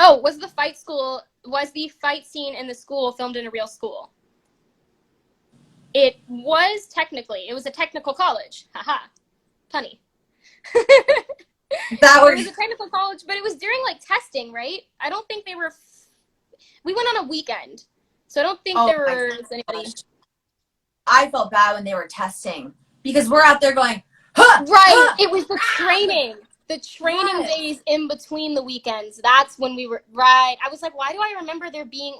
Oh, was the fight scene in the school filmed in a real school? It was technically. It was a technical college. Haha. Punny. It was a technical college, but it was during like testing, right? I don't think they were. We went on a weekend, so I don't think there was anybody. I felt bad when they were testing because we're out there going, huh, right. Huh. It was the training. The training days in between the weekends. That's when we were, right. I was like, why do I remember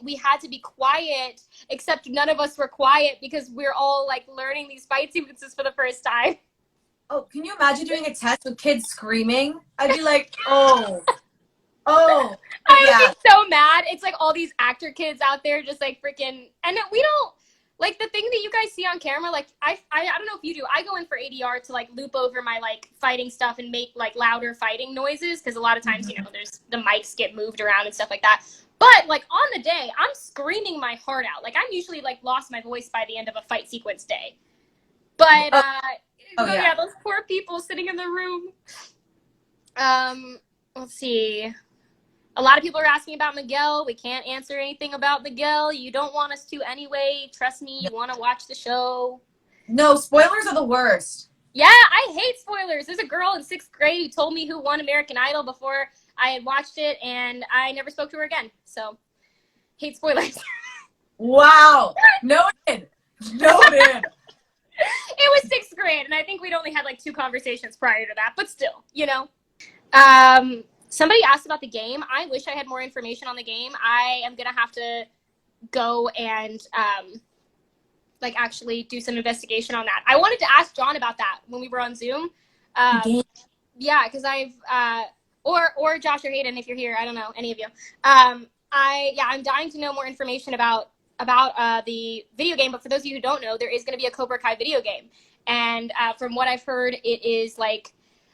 we had to be quiet, except none of us were quiet because we're all like learning these fight sequences for the first time. Oh, can you imagine doing a test with kids screaming? I'd be like, oh. I would be so mad. It's like all these actor kids out there just like freaking, and we don't, like the thing that you guys see on camera, like I don't know if you do. I go in for ADR to like loop over my like fighting stuff and make like louder fighting noises because a lot of times, you know, there's the mics get moved around and stuff like that. But like on the day, I'm screaming my heart out. Like I'm usually like lost my voice by the end of a fight sequence day. But yeah, those poor people sitting in the room. Let's see. A lot of people are asking about Miguel. We can't answer anything about Miguel. You don't want us to anyway. Trust me, you want to watch the show. No, spoilers are the worst. Yeah, I hate spoilers. There's a girl in 6th grade who told me who won American Idol before I had watched it, and I never spoke to her again. So, hate spoilers. Wow. Noted. It was 6th grade, and I think we'd only had like 2 conversations prior to that, but still, you know. Somebody asked about the game. I wish I had more information on the game. I am going to have to go and like actually do some investigation on that. I wanted to ask John about that when we were on Zoom. Yeah, because I've or Josh or Hayden if you're here. I don't know, any of you. I'm dying to know more information about the video game. But for those of you who don't know, there is going to be a Cobra Kai video game. And from what I've heard, it is like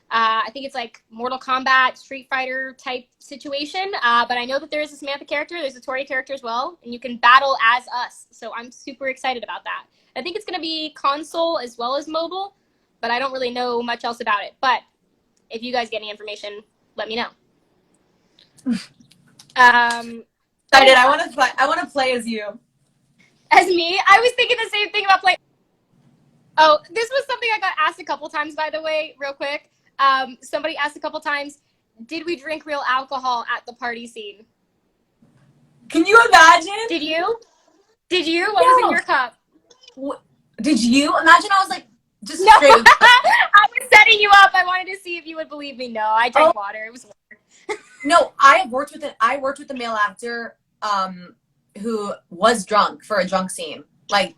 I think it's like Mortal Kombat, Street Fighter type situation. But I know that there is a Samantha character. There's a Tory character as well. And you can battle as us. So I'm super excited about that. I think it's going to be console as well as mobile. But I don't really know much else about it. But if you guys get any information, let me know. I want to play as you. As me? I was thinking the same thing about playing. Oh, this was something I got asked a couple times, by the way, real quick. Somebody asked a couple times, did we drink real alcohol at the party scene? Can you imagine? Did you? What was in your cup? Did you imagine? I was like, just no. straight. I was setting you up. I wanted to see if you would believe me. No, I drank water. It was water. No, I worked with a male actor who was drunk for a drunk scene. Like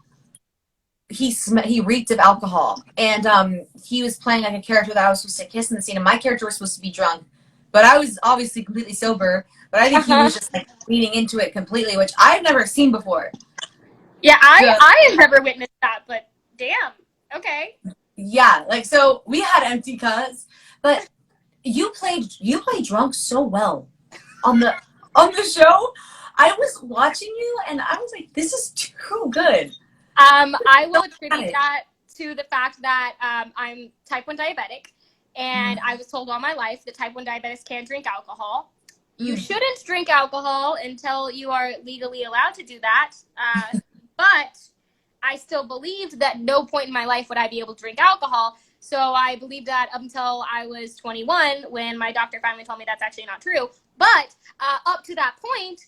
he reeked of alcohol, and he was playing like a character that I was supposed to kiss in the scene, and my character was supposed to be drunk, but I was obviously completely sober. But I think he was just like leaning into it completely, which I've never seen before. Yeah, I have never witnessed that, but damn, okay. Yeah, like so we had empty cups, but you played drunk so well on the show. I was watching you, and I was like, this is too good. I will attribute that to the fact that I'm type 1 diabetic, and I was told all my life that type 1 diabetics can't drink alcohol. You shouldn't drink alcohol until you are legally allowed to do that. But I still believed that no point in my life would I be able to drink alcohol. So I believed that up until I was 21, when my doctor finally told me that's actually not true. But up to that point,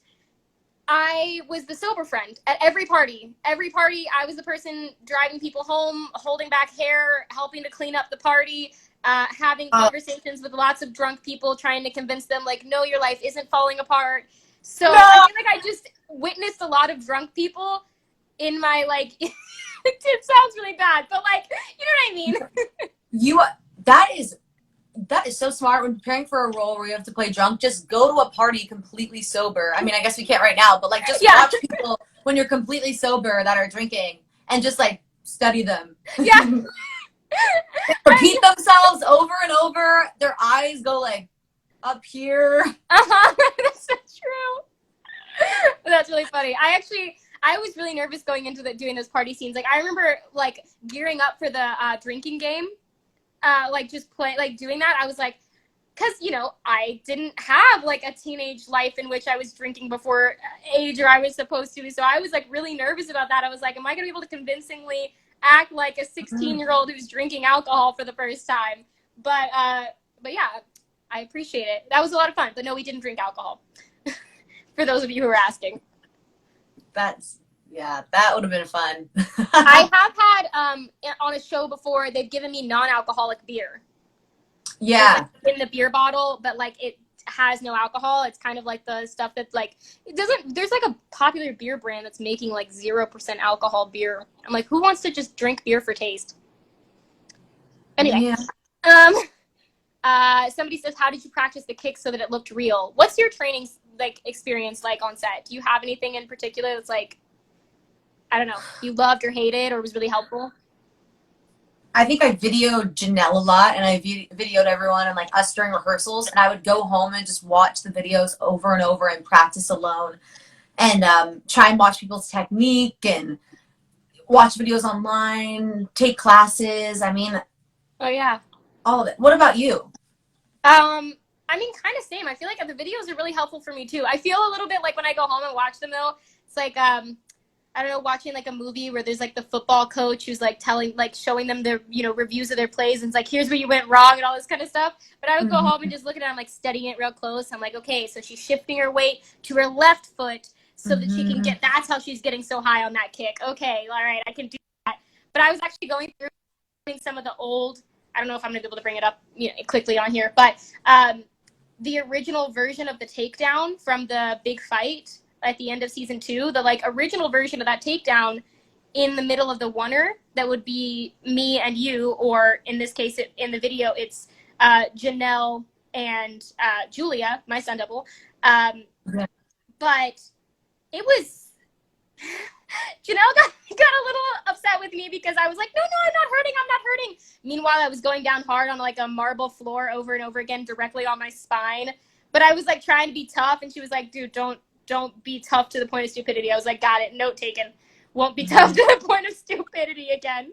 I was the sober friend at every party. Every party, I was the person driving people home, holding back hair, helping to clean up the party, having conversations with lots of drunk people, trying to convince them, like, no, your life isn't falling apart. So I feel like I just witnessed a lot of drunk people in my, like, it sounds really bad, but, like, you know what I mean? That is so smart when preparing for a role where you have to play drunk. Just go to a party completely sober. I mean, I guess we can't right now, but like just watch people when you're completely sober that are drinking and just like study them. Yeah. Repeat themselves over and over. Their eyes go like up here. That's so true. That's really funny. I was really nervous going into doing those party scenes. Like I remember like gearing up for the drinking game. Like just play, like doing that, I was like, because, you know, I didn't have like a teenage life in which I was drinking before age or I was supposed to. So I was like really nervous about that. I was like, am I going to be able to convincingly act like a 16-year-old who's drinking alcohol for the first time? But yeah, I appreciate it. That was a lot of fun. But no, we didn't drink alcohol. For those of you who are asking. Yeah, that would have been fun. I have had on a show before, they've given me non-alcoholic beer. Yeah. Like, in the beer bottle, but like it has no alcohol. It's kind of like the stuff that like it doesn't. There's like a popular beer brand that's making like 0% alcohol beer. I'm like, who wants to just drink beer for taste? Anyway, somebody says, how did you practice the kick so that it looked real? What's your training like experience like on set? Do you have anything in particular that's like, I don't know, you loved or hated or was really helpful? I think I videoed Janelle a lot, and I videoed everyone and like us during rehearsals, and I would go home and just watch the videos over and over and practice alone, and try and watch people's technique and watch videos online, take classes. I mean, Oh yeah. all of it. What about you? I mean, kind of same. I feel like the videos are really helpful for me too. I feel a little bit like when I go home and watch them though, it's like I don't know, watching like a movie where there's like the football coach who's like showing them their, you know, reviews of their plays and it's like, here's where you went wrong and all this kind of stuff. But I would go home and just look at it, I'm like studying it real close. I'm like, okay, so she's shifting her weight to her left foot so that she can get, that's how she's getting so high on that kick. Okay, all right, I can do that. But I was actually going through some of the old, I don't know if I'm gonna be able to bring it up, you know, quickly on here, but the original version of the takedown from the big fight at the end of season 2, the like original version of that takedown in the middle of the oneer, that would be me and you, or in this case, in the video, it's Janelle and Julia, my stunt double. But it was, Janelle got a little upset with me because I was like, no, I'm not hurting. Meanwhile, I was going down hard on like a marble floor over and over again, directly on my spine. But I was like trying to be tough, and she was like, dude, don't be tough to the point of stupidity. I was like, got it, note taken. Won't be tough to the point of stupidity again.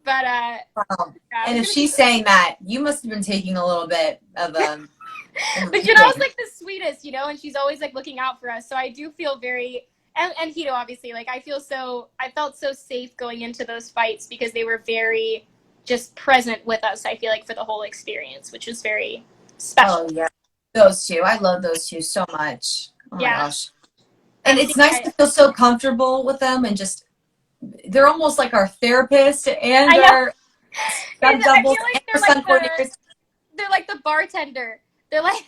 But and if she's saying that, you must have been taking a little bit of but Janelle's like the sweetest, you know, and she's always like looking out for us. So I do feel very, and Hito obviously, like I felt so safe going into those fights because they were very just present with us, I feel like, for the whole experience, which was very special. Oh yeah, those two. I love those two so much. Oh my gosh. And it's nice to feel so comfortable with them, and just, they're almost like our therapist and our stunt doubles and our stunt coordinators. They're like the bartender. They're like,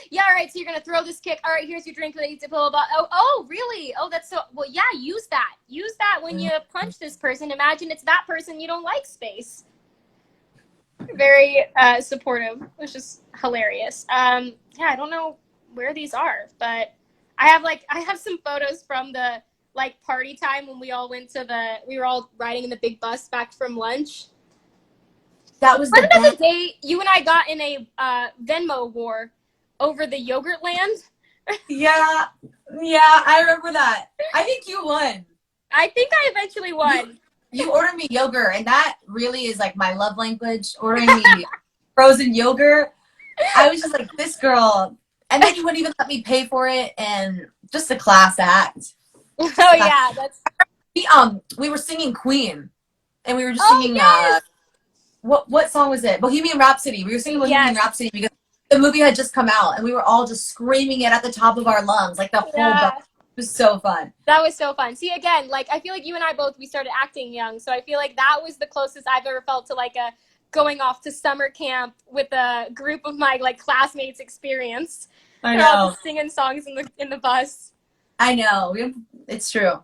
yeah, all right, so you're going to throw this kick. All right, here's your drink. Blah, blah, blah. Oh, really? Oh, that's so, well, yeah, use that. Use that when you punch this person. Imagine it's that person you don't like, space. Very supportive. It was just hilarious. Yeah, I don't know where these are, but I have some photos from the like party time when we all we were all riding in the big bus back from lunch. That was the day you and I got in a Venmo war over the yogurt land. Yeah, I remember that. I think you won. I think I eventually won. You ordered me yogurt, and that really is like my love language, ordering me frozen yogurt. I was just like, this girl. And then you wouldn't even let me pay for it, and just a class act. Oh yeah, that's. We were singing Queen, and we were just singing. Yes! What song was it? Bohemian Rhapsody. We were singing Bohemian Rhapsody because the movie had just come out, and we were all just screaming it at the top of our lungs, like the whole bus. It was so fun. That was so fun. See, again, like I feel like you and I both, we started acting young, so I feel like that was the closest I've ever felt to like a going off to summer camp with a group of my like classmates experience. I know. All just singing songs in the bus. I know. It's true.